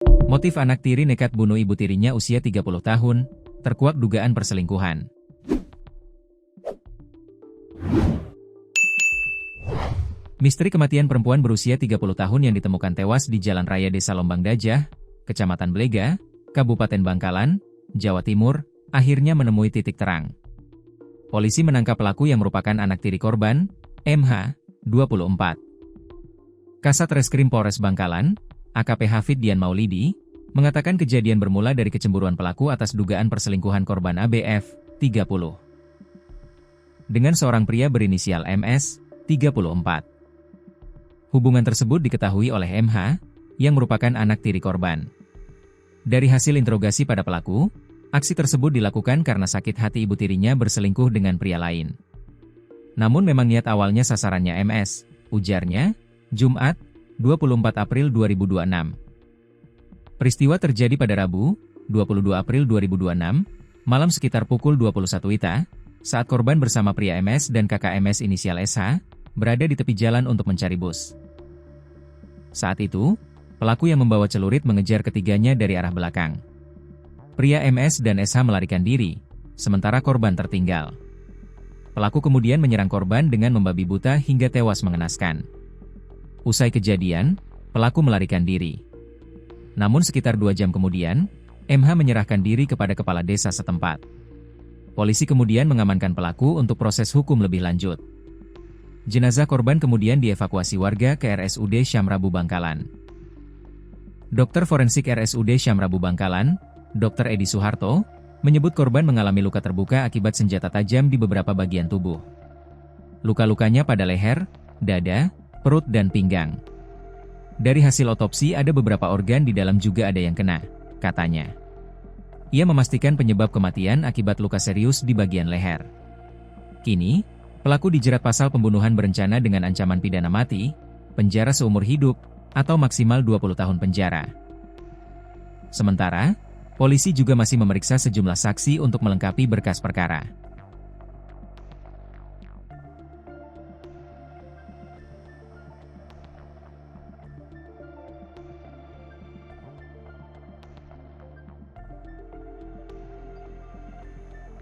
Motif anak tiri nekat bunuh ibu tirinya usia 30 tahun, terkuak dugaan perselingkuhan. Misteri kematian perempuan berusia 30 tahun yang ditemukan tewas di Jalan Raya Desa Lombang Dajah, Kecamatan Blega, Kabupaten Bangkalan, Jawa Timur, akhirnya menemui titik terang. Polisi menangkap pelaku yang merupakan anak tiri korban, MH, 24. Kasat Reskrim Polres Bangkalan, AKP Hafid Dian Maulidi, mengatakan kejadian bermula dari kecemburuan pelaku atas dugaan perselingkuhan korban ABF, 30. Dengan seorang pria berinisial MS, 34. Hubungan tersebut diketahui oleh MH, yang merupakan anak tiri korban. Dari hasil interogasi pada pelaku, aksi tersebut dilakukan karena sakit hati ibu tirinya berselingkuh dengan pria lain. Namun memang niat awalnya sasarannya MS, ujarnya, Jumat, 24 April 2026. Peristiwa terjadi pada Rabu, 22 April 2026, malam sekitar pukul 21 WITA, saat korban bersama pria MS dan kakak MS inisial SH, berada di tepi jalan untuk mencari bus. Saat itu, pelaku yang membawa celurit mengejar ketiganya dari arah belakang. Pria MS dan SH melarikan diri, sementara korban tertinggal. Pelaku kemudian menyerang korban dengan membabi buta hingga tewas mengenaskan. Usai kejadian, pelaku melarikan diri. Namun sekitar 2 jam kemudian, MH menyerahkan diri kepada kepala desa setempat. Polisi kemudian mengamankan pelaku untuk proses hukum lebih lanjut. Jenazah korban kemudian dievakuasi warga ke RSUD Syamrabu Bangkalan. Dokter forensik RSUD Syamrabu Bangkalan, Dr. Edi Suharto, menyebut korban mengalami luka terbuka akibat senjata tajam di beberapa bagian tubuh. Luka-lukanya pada leher, dada, perut dan pinggang. Dari hasil otopsi ada beberapa organ di dalam juga ada yang kena, katanya. Ia memastikan penyebab kematian akibat luka serius di bagian leher. Kini, pelaku dijerat pasal pembunuhan berencana dengan ancaman pidana mati, penjara seumur hidup, atau maksimal 20 tahun penjara. Sementara, polisi juga masih memeriksa sejumlah saksi untuk melengkapi berkas perkara.